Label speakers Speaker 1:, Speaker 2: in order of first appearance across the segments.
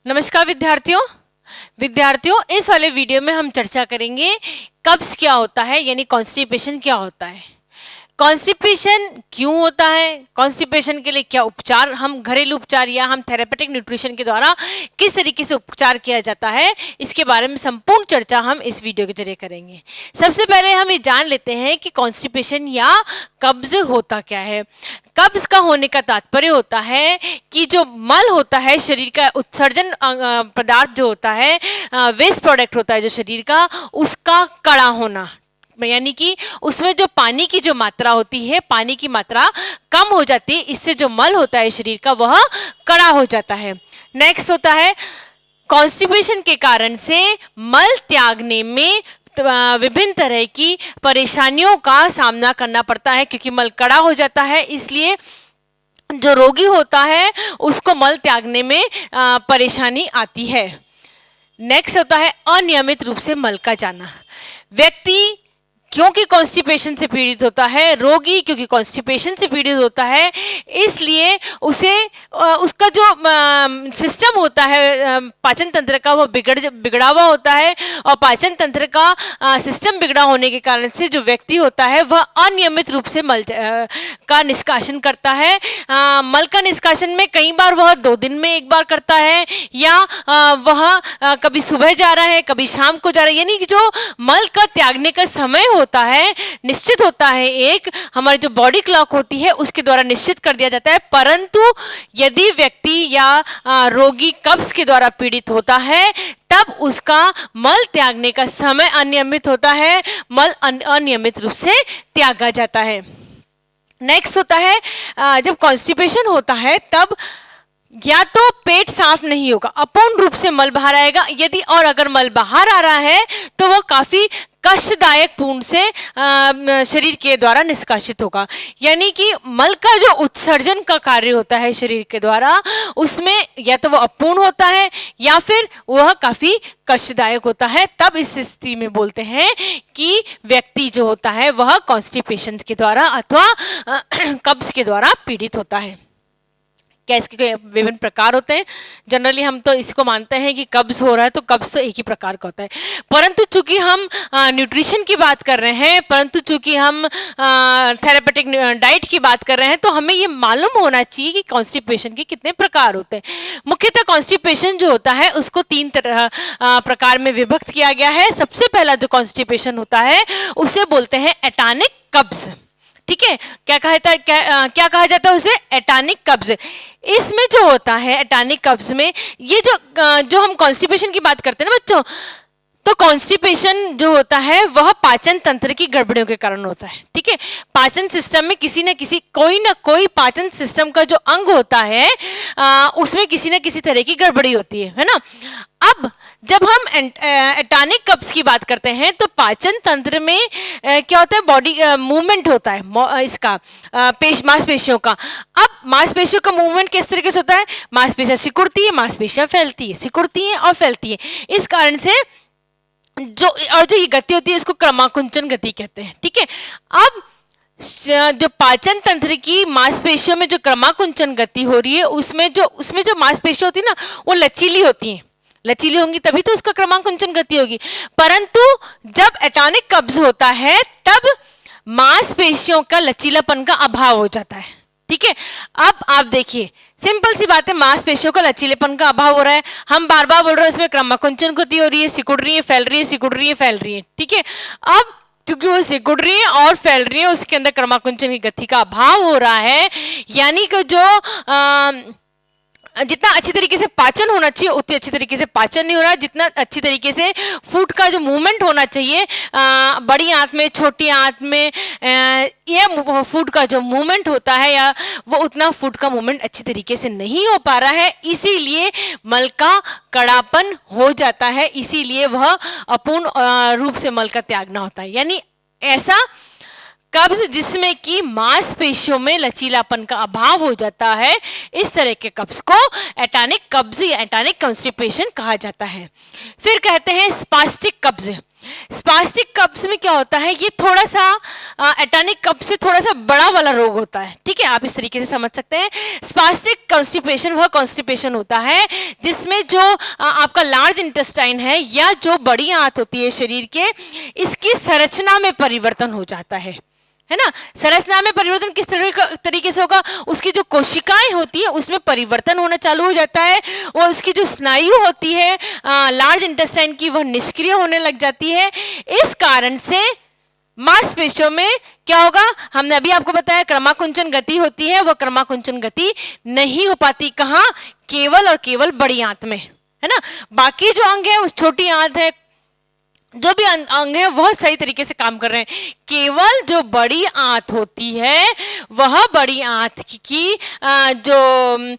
Speaker 1: नमस्कार विद्यार्थियों इस वाले वीडियो में हम चर्चा करेंगे कब्ज क्या होता है यानी कॉन्स्टिपेशन क्या होता है। कॉन्स्टिपेशन क्यों होता है, कॉन्स्टिपेशन के लिए क्या उपचार, हम घरेलू उपचार या हम थेरेपेटिक न्यूट्रिशन के द्वारा किस तरीके से उपचार किया जाता है, इसके बारे में संपूर्ण चर्चा हम इस वीडियो के जरिए करेंगे। सबसे पहले हम ये जान लेते हैं कि कॉन्स्टिपेशन या कब्ज होता क्या है। कब्ज का होने का तात्पर्य होता है कि जो मल होता है, शरीर का उत्सर्जन पदार्थ जो होता है, वेस्ट प्रोडक्ट होता है जो शरीर का, उसका कड़ा होना, यानी कि उसमें जो पानी की जो मात्रा होती है, पानी की मात्रा कम हो जाती है, इससे जो मल होता है शरीर का वह कड़ा हो जाता है। नेक्स्ट होता है कॉन्स्टिपेशन के कारण से मल त्यागने में विभिन्न तरह की परेशानियों का सामना करना पड़ता है, क्योंकि मल कड़ा हो जाता है, इसलिए जो रोगी होता है उसको मल त्यागने में परेशानी आती है। नेक्स्ट होता है अनियमित रूप से मल का जाना। व्यक्ति क्योंकि कॉन्स्टिपेशन से पीड़ित होता है, रोगी क्योंकि कॉन्स्टिपेशन से पीड़ित होता है, इसलिए उसे उसका जो सिस्टम होता है पाचन तंत्र का वो बिगड़ा हुआ होता है, और पाचन तंत्र का सिस्टम बिगड़ा होने के कारण से जो व्यक्ति होता है वह अनियमित रूप से मल का निष्कासन करता है। मल का निष्कासन में कई बार वह 2 दिन में एक बार करता है, या वह कभी सुबह जा रहा है कभी शाम को जा रहा है, यानी कि जो मल का त्यागने का समय होता है निश्चित होता है, एक हमारी जो बॉडी क्लॉक होती है उसके द्वारा निश्चित कर दिया जाता है। परंतु यदि व्यक्ति या रोगी कब्ज के द्वारा पीड़ित होता है तब उसका मल त्यागने का समय अनियमित होता है, मल अनियमित रूप से त्यागा जाता है। नेक्स्ट होता है जब कॉन्स्टिपेशन होता है तब या तो पेट साफ नहीं होगा, अपूर्ण रूप से मल बाहर आएगा, यदि और अगर मल बाहर आ रहा है तो वह काफी कष्टदायक पूर्ण से शरीर के द्वारा निष्कासित होगा, यानी कि मल का जो उत्सर्जन का कार्य होता है शरीर के द्वारा उसमें या तो वह अपूर्ण होता है या फिर वह काफी कष्टदायक होता है। तब इस स्थिति में बोलते हैं कि व्यक्ति जो होता है वह कॉन्स्टिपेशन के द्वारा अथवा कब्ज के द्वारा पीड़ित होता है। क्या इसके विभिन्न प्रकार होते हैं? जनरली हम तो इसको मानते हैं कि कब्ज हो रहा है तो कब्ज तो एक ही प्रकार का होता है, परंतु चूंकि हम न्यूट्रिशन की बात कर रहे हैं, परंतु चूंकि हम थेरेपेटिक डाइट की बात कर रहे हैं, तो हमें ये मालूम होना चाहिए कि कॉन्स्टिपेशन के कितने प्रकार होते हैं। मुख्यतः कॉन्स्टिपेशन जो होता है उसको 3 प्रकार में विभक्त किया गया है। सबसे पहला जो कॉन्स्टिपेशन होता है उसे बोलते हैं एटानिक कब्ज। ठीक है, क्या कहा जाता है उसे? एटानिक कब्ज। इसमें जो होता है एटानिक कब्ज में ये जो हम कॉन्स्टिपेशन की बात करते हैं ना बच्चों, तो कॉन्स्टिपेशन जो होता है वह पाचन तंत्र की गड़बड़ियों के कारण होता है। ठीक है, पाचन सिस्टम में किसी न किसी कोई ना कोई पाचन सिस्टम का जो अंग होता है उसमें किसी न किसी तरह की गड़बड़ी होती है ना। अब जब हम एटानिक कब्ज की बात करते हैं तो पाचन तंत्र में क्या होता है, बॉडी मूवमेंट होता है इसका मांसपेशियों का। अब मांसपेशियों का मूवमेंट किस तरीके से होता है? मांसपेशियां सिकुड़ती है, मांसपेशियां फैलती है, सिकुड़ती है और फैलती है। इस कारण से जो ये गति होती है इसको क्रमाकुंचन गति कहते हैं। ठीक है, अब जो पाचन तंत्र की मांसपेशियों में जो क्रमाकुंचन गति हो रही है उसमें जो मांसपेशियां होती है ना वो लचीली होती हैं, लचीली होंगी तभी तो उसका क्रमाकुंचन गति होगी। परंतु जब एटानिक कब्ज होता है तब मांसपेशियों का लचीलापन का अभाव हो जाता है। ठीक है, अब आप देखिए सिंपल सी बात है, मांसपेशियों का लचीलेपन का अभाव हो रहा है, हम बार बार बोल रहे हैं इसमें क्रमाकुंचन गति हो रही है, सिकुड़ रही है, फैल रही है, सिकुड़ रही है, फैल रही है। ठीक है, अब क्योंकि वो सिकुड़ रही है और फैल रही है उसके अंदर क्रमाकुंचन की गति का अभाव हो रहा है, यानी कि जो जितना अच्छी तरीके से पाचन होना चाहिए उतनी अच्छी तरीके से पाचन नहीं हो रहा है, जितना अच्छी तरीके से फूड का जो मूवमेंट होना चाहिए बड़ी आंत में छोटी आंत में यह फूड का जो मूवमेंट होता है या वो उतना फूड का मूवमेंट अच्छी तरीके से नहीं हो पा रहा है, इसीलिए मल का कड़ापन हो जाता है, इसीलिए वह अपूर्ण रूप से मल का त्यागना होता है। यानी ऐसा कब्ज जिसमें कि मांसपेशियों में लचीलापन का अभाव हो जाता है, इस तरह के कब्ज को एटानिक कब्ज या एटानिक कॉन्स्टिपेशन कहा जाता है। फिर कहते हैं स्पास्टिक कब्ज। स्पास्टिक कब्ज में क्या होता है, ये थोड़ा सा एटानिक कब्ज से थोड़ा सा बड़ा वाला रोग होता है, ठीक है, आप इस तरीके से समझ सकते हैं। स्पास्टिक कॉन्स्टिपेशन वह कॉन्स्टिपेशन होता है जिसमें जो आपका लार्ज इंटेस्टाइन है या जो बड़ी आंत होती है शरीर के, इसकी संरचना में परिवर्तन हो जाता है ना। संरचना में परिवर्तन किस तरीके से होगा, उसकी जो कोशिकाएं होती है उसमें परिवर्तन होना चालू हो जाता है, और उसकी जो स्नायु होती है लार्ज इंटेस्टाइन की, वह निष्क्रिय होने लग जाती है। इस कारण से मांसपेशियों में क्या होगा, हमने अभी आपको बताया क्रमाकुंचन गति होती है, वह क्रमाकुंचन गति नहीं हो पाती। कहाँ, केवल और केवल बड़ी आंत में, है ना। बाकी जो अंग है, उस छोटी आंत है, जो भी अंग है वह सही तरीके से काम कर रहे हैं। केवल जो बड़ी आंत होती है, वह बड़ी आंत की जो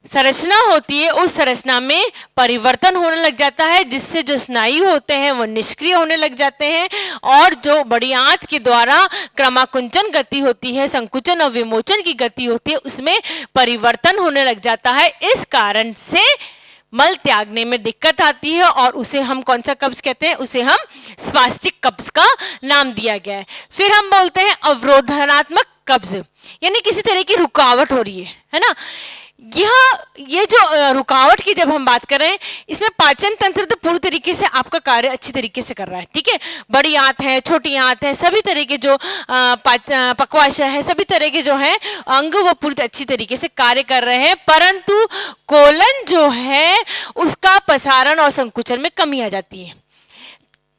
Speaker 1: संरचना होती है, उस संरचना में परिवर्तन होने लग जाता है, जिससे जो स्नायु होते हैं वो निष्क्रिय होने लग जाते हैं, और जो बड़ी आंत के द्वारा क्रमाकुंचन गति होती है, संकुचन और विमोचन की गति होती है, उसमें परिवर्तन होने लग जाता है। इस कारण से मल त्यागने में दिक्कत आती है, और उसे हम कौन सा कब्ज कहते हैं, उसे हम स्पास्टिक कब्ज का नाम दिया गया है। फिर हम बोलते हैं अवरोधनात्मक कब्ज, यानी किसी तरह की रुकावट हो रही है ना। ये जो रुकावट की जब हम बात कर रहे हैं, इसमें पाचन तंत्र तो पूरी तरीके से आपका कार्य अच्छी तरीके से कर रहा है, ठीक है। बड़ी आंत है, छोटी आंत है, सभी तरह के जो पक्वाशय है, सभी तरह के जो है अंग वो पूरी अच्छी तरीके से कार्य कर रहे हैं, परंतु कोलन जो है उसका प्रसारण और संकुचन में कमी आ जाती है,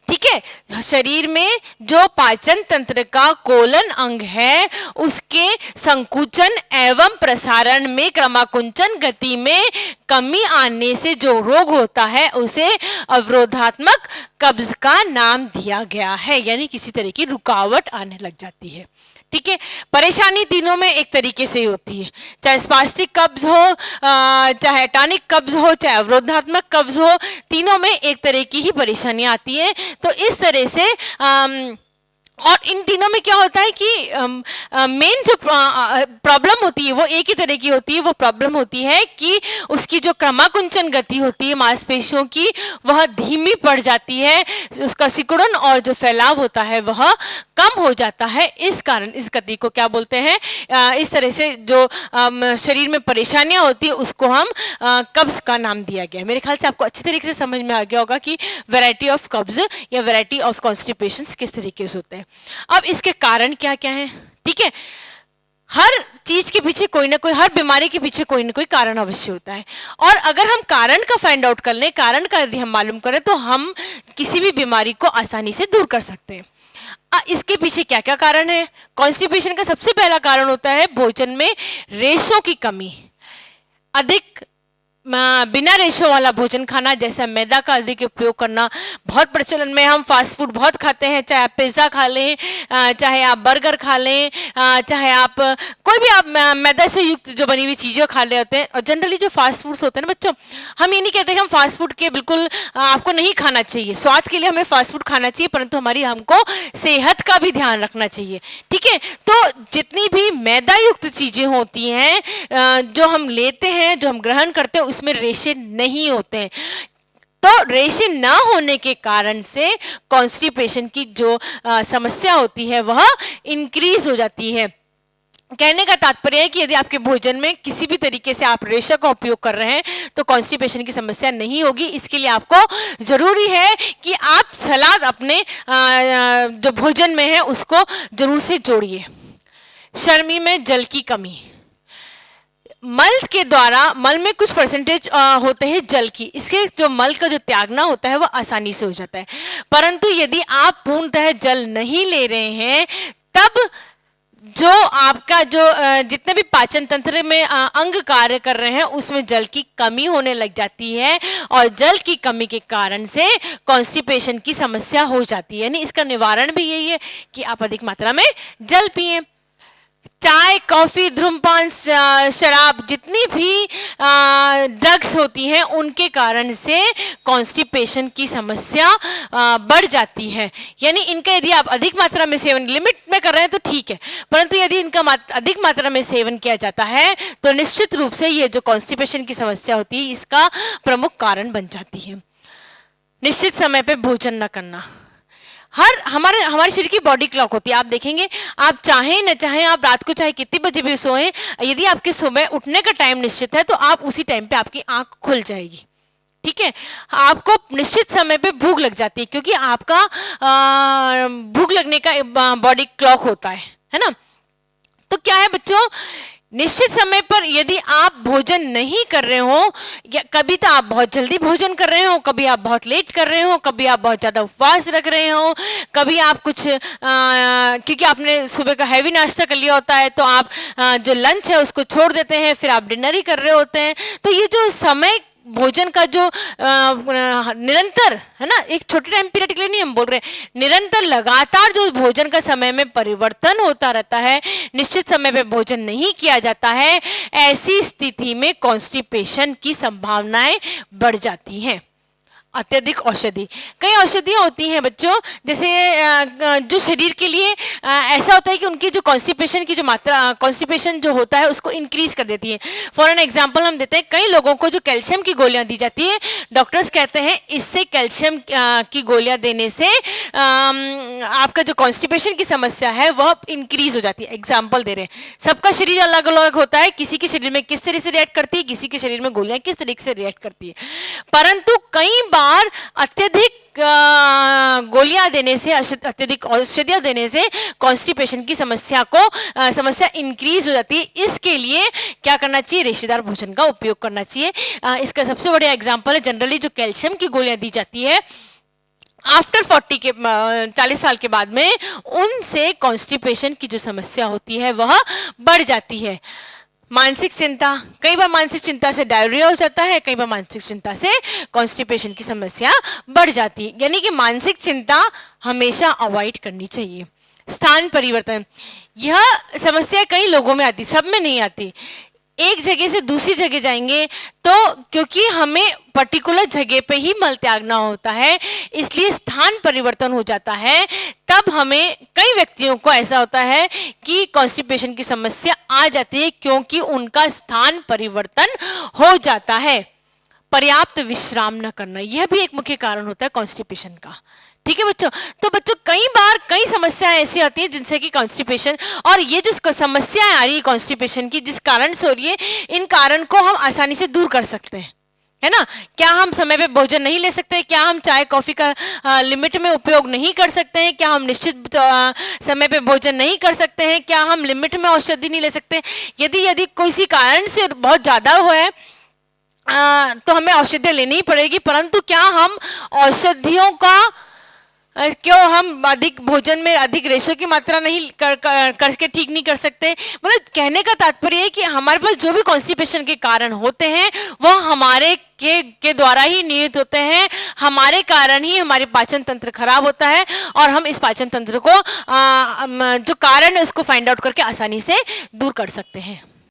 Speaker 1: ठीक है। शरीर में जो पाचन तंत्र का कोलन अंग है, उसके संकुचन एवं प्रसारण में क्रमाकुंचन गति में कमी आने से जो रोग होता है, उसे अवरोधात्मक कब्ज का नाम दिया गया है, यानी किसी तरह की रुकावट आने लग जाती है, ठीक है। परेशानी तीनों में एक तरीके से होती है, चाहे स्पास्टिक कब्ज हो, चाहे टॉनिक कब्ज हो, चाहे अवरोधात्मक कब्ज हो, तीनों में एक तरह की ही परेशानी आती है। तो इस तरह से और इन तीनों में क्या होता है कि मेन जो प्रॉब्लम होती है वो एक ही तरह की होती है। वो प्रॉब्लम होती है कि उसकी जो क्रमाकुंचन गति होती है मांसपेशियों की, वह धीमी पड़ जाती है, उसका सिकुड़न और जो फैलाव होता है वह कम हो जाता है। इस कारण इस गति को क्या बोलते हैं, इस तरह से जो शरीर में परेशानियां होती है उसको हम कब्ज का नाम दिया गया है। मेरे ख्याल से आपको अच्छी तरीके से समझ में आ गया होगा कि वैरायटी ऑफ कब्ज या वैरायटी ऑफ कॉन्स्टिपेशन किस तरीके से होते हैं। अब इसके कारण क्या क्या है, ठीक है। हर चीज के पीछे कोई ना कोई, हर बीमारी के पीछे कोई ना कोई कारण अवश्य होता है, और अगर हम कारण का फाइंड आउट कर लें, कारण का यदि हम मालूम करें, तो हम किसी भी बीमारी को आसानी से दूर कर सकते हैं। इसके पीछे क्या क्या कारण है। कॉन्स्टिपेशन का सबसे पहला कारण होता है भोजन में रेशों की कमी, अधिक बिना रेशो वाला भोजन खाना, जैसे मैदा का अधिक उपयोग करना बहुत प्रचलन में। हम फास्ट फूड बहुत खाते हैं, चाहे आप पिज़्ज़ा खा लें, चाहे आप बर्गर खा लें, चाहे आप कोई भी आप मैदा से युक्त जो बनी हुई चीज़ें खा रहे होते हैं। और जनरली जो फास्ट फूड्स होते हैं ना बच्चों, हम ये नहीं कहते कि हम फास्ट फूड के बिल्कुल आपको नहीं खाना चाहिए, स्वाद के लिए हमें फास्ट फूड खाना चाहिए, परंतु हमको सेहत का भी ध्यान रखना चाहिए, ठीक है। तो जितनी भी मैदा युक्त चीज़ें होती हैं जो हम लेते हैं, जो हम ग्रहण करते हैं, उसमें रेशे नहीं होते हैं। तो रेशे ना होने के कारण से कॉन्स्टिपेशन की जो समस्या होती है वह इंक्रीज हो जाती है। कहने का तात्पर्य है कि यदि आपके भोजन में किसी भी तरीके से आप रेशा का उपयोग कर रहे हैं तो कॉन्स्टिपेशन की समस्या नहीं होगी। इसके लिए आपको जरूरी है कि आप सलाद अपने जो भोजन में है उसको जरूर से जोड़िए। शर्मी में जल की कमी, मल के द्वारा, मल में कुछ परसेंटेज होते हैं जल की, इसके जो मल का जो त्यागना होता है वो आसानी से हो जाता है। परंतु यदि आप पूर्णतः जल नहीं ले रहे हैं, तब जो आपका जो जितने भी पाचन तंत्र में अंग कार्य कर रहे हैं उसमें जल की कमी होने लग जाती है, और जल की कमी के कारण से कॉन्स्टिपेशन की समस्या हो जाती है। यानी इसका निवारण भी यही है कि आप अधिक मात्रा में जल पिए। चाय, कॉफी, धूम्रपान, शराब, जितनी भी ड्रग्स होती हैं उनके कारण से कॉन्स्टिपेशन की समस्या बढ़ जाती है। यानी इनका यदि आप अधिक मात्रा में सेवन लिमिट में कर रहे हैं तो ठीक है, परंतु यदि इनका अधिक मात्रा में सेवन किया जाता है तो निश्चित रूप से ये जो कॉन्स्टिपेशन की समस्या होती है इसका प्रमुख कारण बन जाती है। निश्चित समय पे भोजन न करना, हर हमारे शरीर की बॉडी क्लॉक होती है। आप देखेंगे, आप चाहें न चाहें, आप रात को चाहे कितने बजे भी सोएं, यदि आपके सुबह उठने का टाइम निश्चित है तो आप उसी टाइम पे आपकी आंख खुल जाएगी। ठीक है, आपको निश्चित समय पे भूख लग जाती है, क्योंकि आपका भूख लगने का बॉडी क्लॉक होता है ना। तो क्या है बच्चों, निश्चित समय पर यदि आप भोजन नहीं कर रहे हो, या कभी तो आप बहुत जल्दी भोजन कर रहे हो, कभी आप बहुत लेट कर रहे हो, कभी आप बहुत ज़्यादा उपवास रख रहे हो, कभी आप कुछ क्योंकि आपने सुबह का हैवी नाश्ता कर लिया होता है तो आप जो लंच है उसको छोड़ देते हैं, फिर आप डिनर ही कर रहे होते हैं। तो ये जो समय भोजन का जो निरंतर है ना, एक छोटे टाइम पीरियड के लिए नहीं हम बोल रहे, निरंतर लगातार जो भोजन का समय में परिवर्तन होता रहता है, निश्चित समय पे भोजन नहीं किया जाता है, ऐसी स्थिति में कॉन्स्टिपेशन की संभावनाएं बढ़ जाती हैं। अत्यधिक औषधि, कई औषधियाँ होती हैं बच्चों, जैसे जो शरीर के लिए ऐसा होता है कि उनकी जो कॉन्स्टिपेशन की जो मात्रा, कॉन्स्टिपेशन जो होता है उसको इंक्रीज कर देती है। फॉर एन एग्जांपल हम देते हैं, कई लोगों को जो कैल्शियम की गोलियां दी जाती है, डॉक्टर्स कहते हैं इससे कैल्शियम की गोलियां देने से आपका जो कॉन्स्टिपेशन की समस्या है वह इंक्रीज हो जाती है। एग्जाम्पल दे रहे हैं, सबका शरीर अलग अलग होता है, किसी के शरीर में किस तरह से रिएक्ट करती है, किसी के शरीर में गोलियां किस तरीके से रिएक्ट करती है, परंतु कई बार अत्यधिक गोलियां देने से, अत्यधिक औषधियां देने से कॉन्स्टिपेशन की समस्या इंक्रीज हो जाती है। इसके लिए क्या करना चाहिए, रेशेदार भोजन का उपयोग करना चाहिए। इसका सबसे बड़ा एग्जांपल है, जनरली जो कैल्शियम की गोलियां दी जाती है आफ्टर 40 साल के बाद में, उनसे कॉन्स्टिपेशन की जो समस्या होती है वह बढ़ जाती है। मानसिक चिंता, कई बार मानसिक चिंता से डायरिया हो जाता है, कई बार मानसिक चिंता से कॉन्स्टिपेशन की समस्या बढ़ जाती है, यानी कि मानसिक चिंता हमेशा अवॉइड करनी चाहिए। स्थान परिवर्तन, यह समस्या कई लोगों में आती, सब में नहीं आती। एक जगह से दूसरी जगह जाएंगे तो क्योंकि हमें पर्टिकुलर जगह पे ही मल त्यागना होता है, इसलिए स्थान परिवर्तन हो जाता है। तब हमें, कई व्यक्तियों को ऐसा होता है कि कॉन्स्टिपेशन की समस्या आ जाती है, क्योंकि उनका स्थान परिवर्तन हो जाता है। पर्याप्त विश्राम न करना, यह भी एक मुख्य कारण होता है कॉन्स्टिपेशन का। ठीक है बच्चों, तो बच्चों कई बार कई समस्याएं ऐसी आती हैं जिनसे कि कॉन्स्टिपेशन, और ये जो समस्याएं आ रही है कॉन्स्टिपेशन की, जिस कारण से हो रही है, इन कारण को हम आसानी से दूर कर सकते हैं, है ना। क्या हम समय पे भोजन नहीं ले सकते, क्या हम चाय कॉफी का लिमिट में उपयोग नहीं कर सकते हैं, क्या हम निश्चित समय पे भोजन नहीं कर सकते हैं, क्या हम लिमिट में औषधि नहीं ले सकते। यदि किसी कारण से बहुत ज्यादा हुआ है तो हमें औषधियाँ लेनी ही पड़ेगी, परंतु क्या हम औषधियों का क्यों हम अधिक भोजन में अधिक रेशो की मात्रा नहीं करके ठीक नहीं कर सकते। मतलब कहने का तात्पर्य है कि हमारे पास जो भी कॉन्स्टिपेशन के कारण होते हैं वह हमारे के द्वारा ही निहित होते हैं, हमारे कारण ही हमारे पाचन तंत्र खराब होता है, और हम इस पाचन तंत्र को जो कारण है उसको फाइंड आउट करके आसानी से दूर कर सकते हैं।